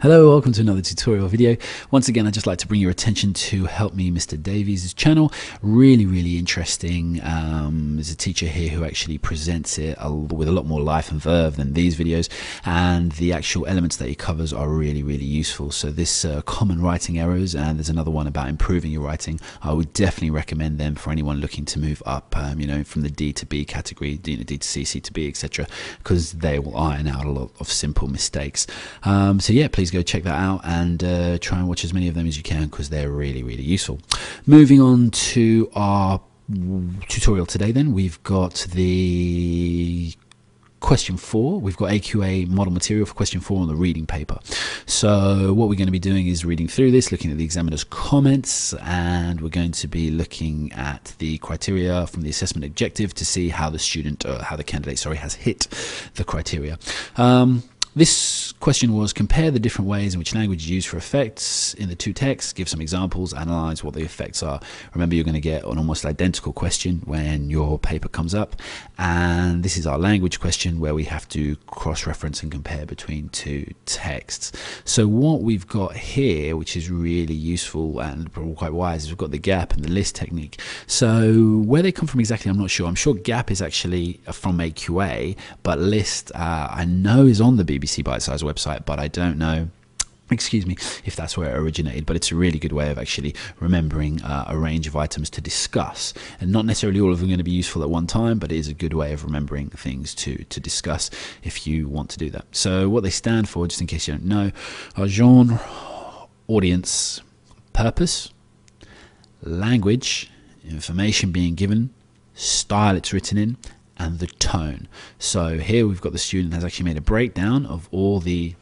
Hello, welcome to another tutorial video. Once again, I'd just like to bring your attention to Help Me Mr. Davies' channel. Really interesting. There's a teacher here who actually presents it with a lot more life and verve than these videos, and the actual elements that he covers are really useful. So this common writing errors, and there's another one about improving your writing. I would definitely recommend them for anyone looking to move up, from the D to B category, D to C, C to B, etc., because they will iron out a lot of simple mistakes. So yeah, please go check that out and try and watch as many of them as you can, because they're really useful. Moving on to our tutorial today, then we've got the question 4. We've got AQA model material for question 4 on the reading paper. So what we're going to be doing is reading through this, looking at the examiner's comments, and we're going to be looking at the criteria from the assessment objective to see how the student, or how the candidate, has hit the criteria. This question was: compare the different ways in which language is used for effects in the two texts, give some examples, analyze what the effects are. Remember, you're going to get an almost identical question when your paper comes up, and this is our language question where we have to cross-reference and compare between two texts. So what we've got here, which is really useful and quite wise, is we've got the gap and the list technique. So where they come from exactly, I'm not sure. I'm sure gap is actually from AQA, but list I know is on the BBC Bite Size website, but I don't know, excuse me, if that's where it originated. But it's a really good way of actually remembering a range of items to discuss, and not necessarily all of them are going to be useful at one time, but it is a good way of remembering things to discuss if you want to do that. So what they stand for, just in case you don't know, are genre, audience, purpose, language, information being given, style it's written in, and the tone. So here we've got the student has actually made a breakdown of all the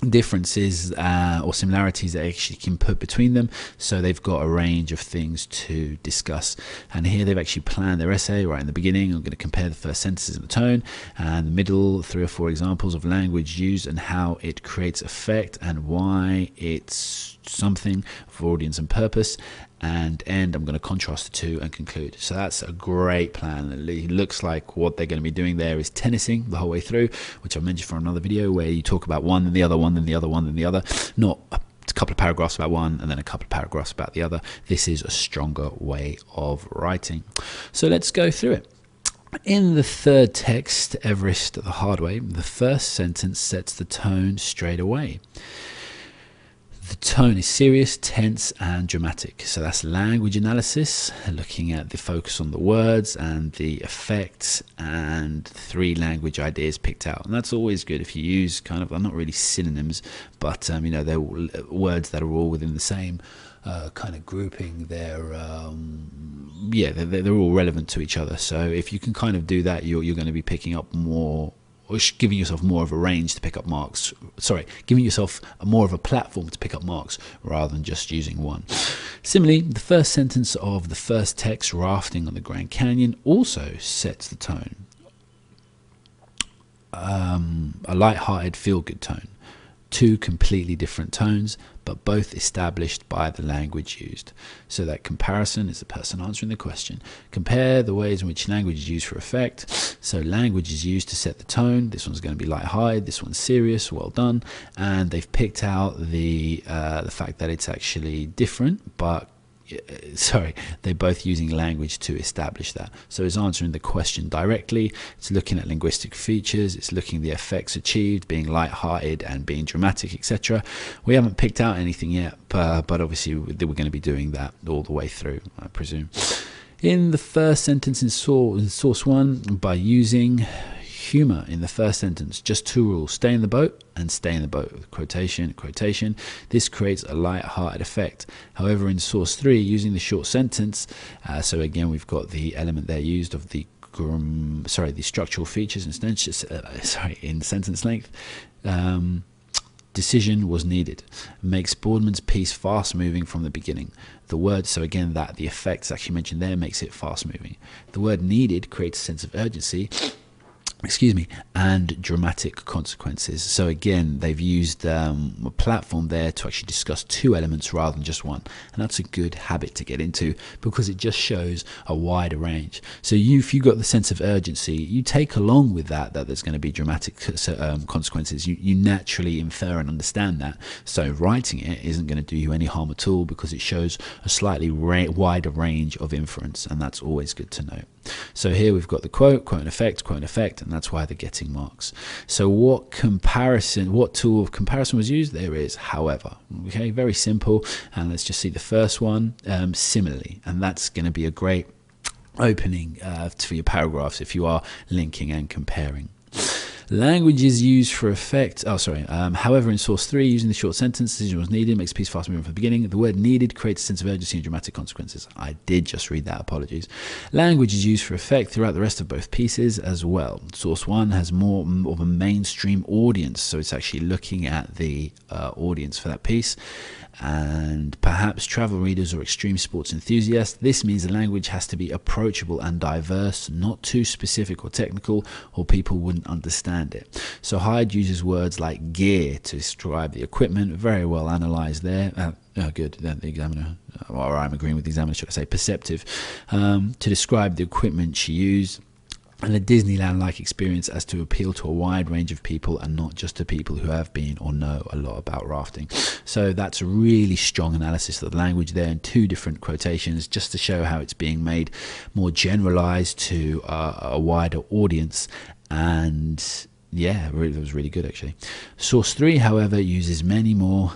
differences or similarities that they actually can put between them. So they've got a range of things to discuss, and here they've actually planned their essay right in the beginning. I'm going to compare the first sentences and the tone, and the middle 3 or 4 examples of language used and how it creates effect and why it's something for audience and purpose, and end I'm going to contrast the two and conclude. So that's a great plan. It looks like what they're going to be doing there is tennising the whole way through, which I mentioned for another video, where you talk about one, then the other one, then the other one, then the other, not a couple of paragraphs about one and then a couple of paragraphs about the other. This is a stronger way of writing. So let's go through it. In the third text, Everest the Hard Way, the first sentence sets the tone straight away. The tone is serious, tense, and dramatic. So that's language analysis, looking at the focus on the words and the effects, and 3 language ideas picked out. And that's always good if you use kind of, not really synonyms, but they're words that are all within the same kind of grouping. They're they're all relevant to each other. So if you can kind of do that, you're going to be picking up more, or giving yourself more of a range to pick up marks. Sorry, giving yourself more of a platform to pick up marks rather than just using one. Similarly, the first sentence of the first text, rafting on the Grand Canyon, also sets the tone. A light-hearted, feel-good tone. 2 completely different tones, but both established by the language used. So that comparison is the person answering the question. Compare the ways in which language is used for effect. So language is used to set the tone. This one's going to be light-hearted, this one's serious, well done. And they've picked out the fact that it's actually different, but they're both using language to establish that. So it's answering the question directly, it's looking at linguistic features, it's looking at the effects achieved, being light-hearted and being dramatic, etc. We haven't picked out anything yet, but obviously we're going to be doing that all the way through, I presume. In the first sentence in source 1, by using humour in the first sentence, just 2 rules: stay in the boat and stay in the boat, quotation. This creates a light-hearted effect. However, in source 3, using the short sentence, so again we've got the element there used of the structural features in sentence length. Decision was needed. Makes Boardman's piece fast moving from the beginning. The word, so again, that the effects actually mentioned there makes it fast moving. The word needed creates a sense of urgency. excuse me, and dramatic consequences. So again, they've used a platform there to actually discuss two elements rather than just one, and that's a good habit to get into because it just shows a wider range. So if you got the sense of urgency, you take along with that there's going to be dramatic consequences. You naturally infer and understand that. So writing it isn't going to do you any harm at all because it shows a slightly wider range of inference, and that's always good to know. So here we've got the quote and effect, and that's why they're getting marks. So what tool of comparison was used? There is however. Okay, very simple. And let's just see the first one, similarly, and that's going to be a great opening for your paragraphs if you are linking and comparing. Language is used for effect. However, in source 3, using the short sentence, decision was needed, makes a piece fast moving from the beginning. The word needed creates a sense of urgency and dramatic consequences. I did just read that, apologies. Language is used for effect throughout the rest of both pieces as well. Source 1 has more of a mainstream audience, so it's actually looking at the audience for that piece. And perhaps travel readers or extreme sports enthusiasts. This means the language has to be approachable and diverse, not too specific or technical, or people wouldn't understand it. So Hyde uses words like gear to describe the equipment. Very well analysed there. Good. The examiner, or I'm agreeing with the examiner, should I say, perceptive, to describe the equipment she used. And a Disneyland-like experience as to appeal to a wide range of people and not just to people who have been or know a lot about rafting. So that's a really strong analysis of the language there in two different quotations, just to show how it's being made more generalized to a wider audience. And yeah, it was really good actually. Source 3, however, uses many more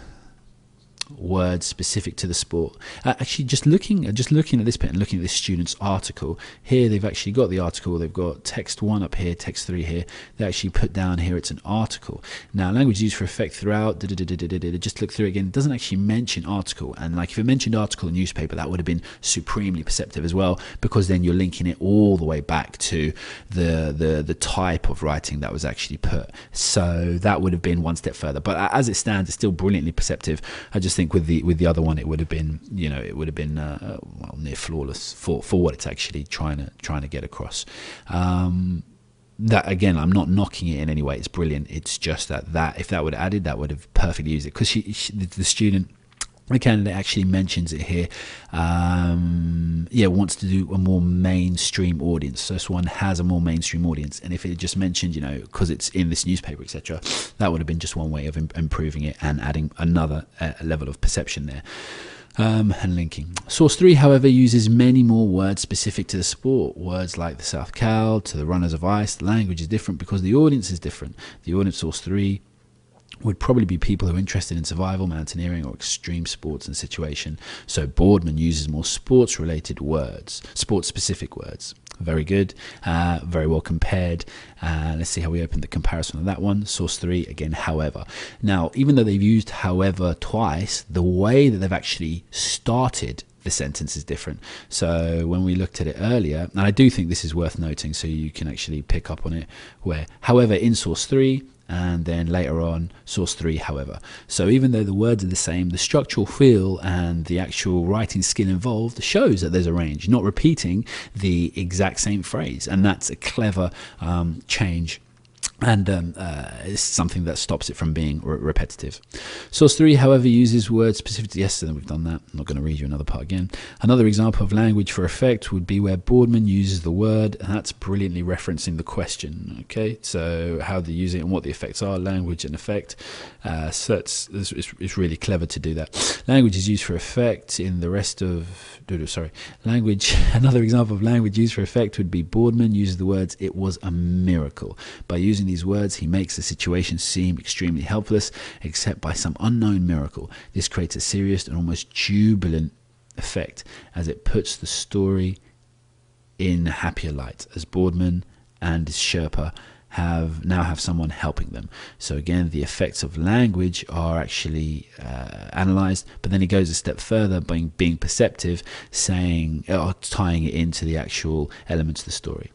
words specific to the sport. Actually, just looking at this bit and looking at this student's article here, they've actually got the article. They've got text 1 up here, text 3 here. They actually put down here it's an article. Now, language used for effect throughout. Just look through it again. It doesn't actually mention article, and like if it mentioned article in newspaper, that would have been supremely perceptive as well, because then you're linking it all the way back to the type of writing that was actually put. So that would have been one step further. But as it stands, it's still brilliantly perceptive. I just think with the other one, it would have been near flawless for what it's actually trying to get across. That again, I'm not knocking it in any way. It's brilliant. It's just that if that would have added, that would have perfectly used it, because the student, the candidate, actually mentions it here. Wants to do a more mainstream audience. So this one has a more mainstream audience, and if it just mentioned, because it's in this newspaper, etc., that would have been just one way of improving it and adding another level of perception there. And linking. Source 3, however, uses many more words specific to the sport. Words like the South Cal to the runners of ice. The language is different because the audience is different. The audience, source 3, would probably be people who are interested in survival, mountaineering, or extreme sports and situation. So Boardman uses more sports-related words, sports-specific words. Very good. Very well compared. Let's see how we open the comparison of that one. Source 3, again, however. Now, even though they've used however twice, the way that they've actually started the sentence is different. So when we looked at it earlier, and I do think this is worth noting so you can actually pick up on it, where however in source 3, and then later on source 3, however. So even though the words are the same, the structural feel and the actual writing skill involved shows that there's a range, not repeating the exact same phrase. And that's a clever change, and it's something that stops it from being repetitive. Source 3, however, uses words specific to yesterday. We've done that. I'm not going to read you another part again. Another example of language for effect would be where Boardman uses the word, and that's brilliantly referencing the question. Okay, so how they use it and what the effects are, language and effect. So it's really clever to do that. Language is used for effect in the rest of language. Another example of language used for effect would be Boardman uses the words "it was a miracle." By using these words, he makes the situation seem extremely helpless, except by some unknown miracle. This creates a serious and almost jubilant effect, as it puts the story in a happier light, as Boardman and his Sherpa now have someone helping them. So again, the effects of language are actually analysed, but then he goes a step further by being perceptive, saying or tying it into the actual elements of the story.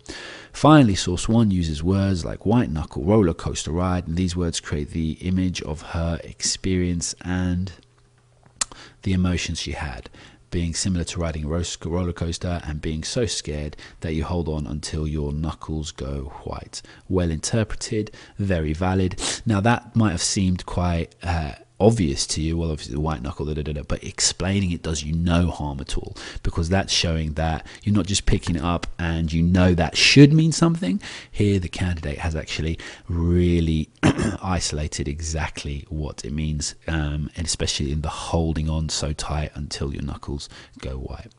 Finally, source 1 uses words like white knuckle, roller coaster ride, and these words create the image of her experience and the emotions she had. being similar to riding a roller coaster and being so scared that you hold on until your knuckles go white. Well interpreted, very valid. Now that might have seemed quite obvious to you, well obviously the white knuckle, but explaining it does you no harm at all, because that's showing that you're not just picking it up and you know that should mean something. Here the candidate has actually really isolated exactly what it means, and especially in the holding on so tight until your knuckles go white.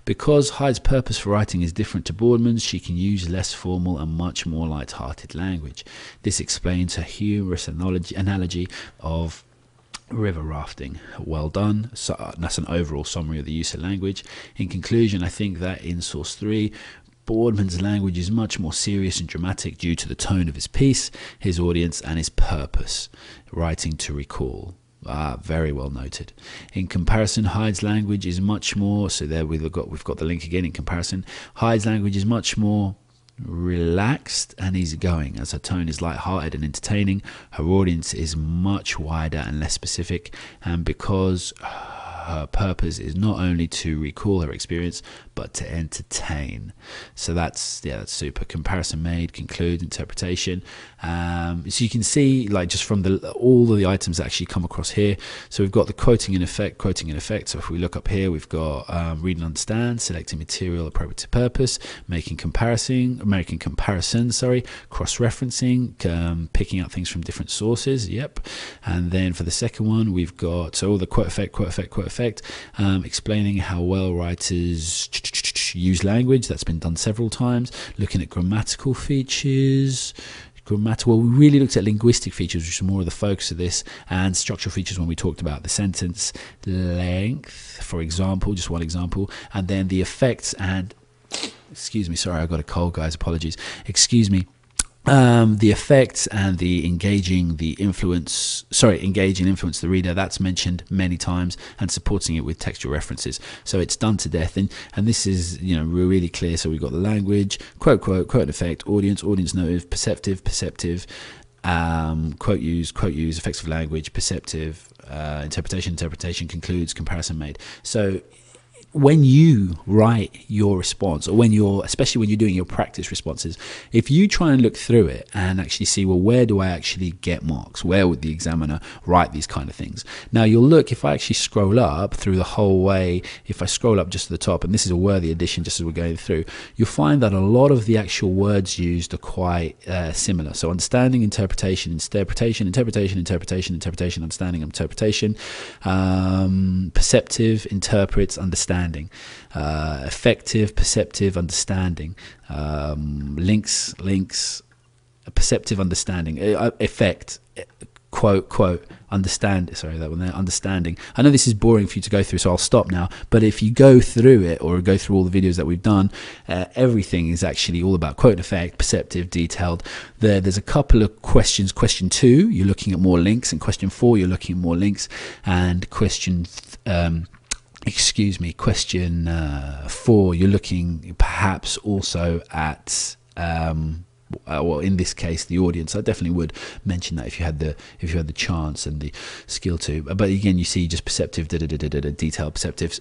Because Hyde's purpose for writing is different to Boardman's, she can use less formal and much more light-hearted language. This explains her humorous analogy of river rafting. Well done. So that's an overall summary of the use of language. In conclusion, I think that in source 3, Boardman's language is much more serious and dramatic due to the tone of his piece, his audience, and his purpose, writing to recall. Very well noted. In comparison, Hyde's language is much more, so there we've got the link again. In comparison, Hyde's language is much more relaxed and easygoing, as her tone is light-hearted and entertaining. Her audience is much wider and less specific, and because her purpose is not only to recall her experience but to entertain. So that's super. Comparison made, conclude, interpretation. So you can see, like, just from all of the items that actually come across here. So we've got the quoting in effect. So if we look up here, we've got read and understand, selecting material appropriate to purpose, making comparison, cross-referencing, picking up things from different sources. Yep. And then for the second one, we've got all the quote effect, explaining how well writers use language. That's been done several times. Looking at grammatical features. Well, we really looked at linguistic features, which are more of the focus of this, and structural features when we talked about the sentence length, for example, just one example, and then the effects and, excuse me, sorry, I got a cold, guys, apologies, excuse me. The effects and the engaging influence the reader, that's mentioned many times, and supporting it with textual references. So it's done to death, and this is really clear. So we've got the language, quote and effect, audience notive, perceptive, quote use, effects of language, perceptive, interpretation, concludes, comparison made. So when you write your response, or especially when you're doing your practice responses, if you try and look through it and actually see, well, where do I actually get marks? Where would the examiner write these kind of things? Now you'll look, if I actually scroll up through the whole way, if I scroll up just to the top, and this is a worthy addition just as we're going through, you'll find that a lot of the actual words used are quite similar. So understanding, interpretation, understanding, interpretation, perceptive, interprets, understanding, effective, perceptive, understanding, links, perceptive, understanding, effect, quote, understand, sorry, that one there, understanding. I know this is boring for you to go through, so I'll stop now, but if you go through it, or go through all the videos that we've done, everything is actually all about quote, effect, perceptive, detailed. There's a couple of questions. Question 2, you're looking at more links, and question 4, you're looking at more links, and question 4, you're looking perhaps also at well, in this case, the audience. I definitely would mention that if you had the chance and the skill to. But again, you see just perceptive, detailed, perceptives.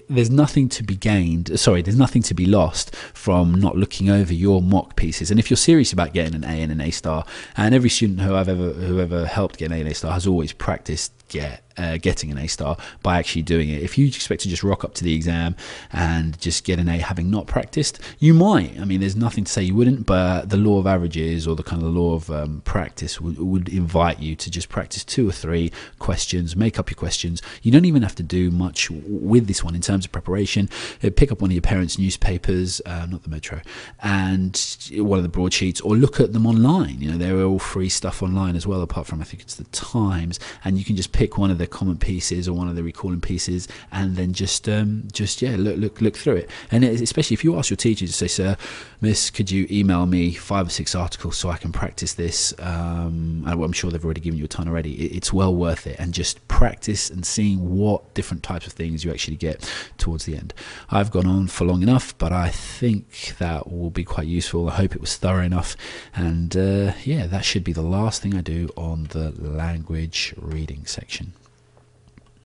There's nothing to be gained. Sorry, there's nothing to be lost from not looking over your mock pieces. And if you're serious about getting an A and an A star, and every student who ever helped get an A and A star has always practiced getting an A star by actually doing it. If you expect to just rock up to the exam and just get an A having not practiced, you might. I mean, there's nothing to say you wouldn't, but the law of averages, or the kind of law of practice, would invite you to just practice 2 or 3 questions, make up your questions. You don't even have to do much with this one in terms of preparation. Pick up one of your parents' newspapers, not the Metro, and one of the broadsheets, or look at them online. They're all free stuff online as well, apart from, I think it's the Times, and you can just pick one of the comment pieces or one of the recalling pieces, and then just look through it. And especially if you ask your teacher to say, sir, miss, could you email me 5 or 6 articles so I can practice this? I'm sure they've already given you a ton already. It's well worth it, and just practice and seeing what different types of things you actually get towards the end. I've gone on for long enough, but I think that will be quite useful. I hope it was thorough enough, and that should be the last thing I do on the language reading section.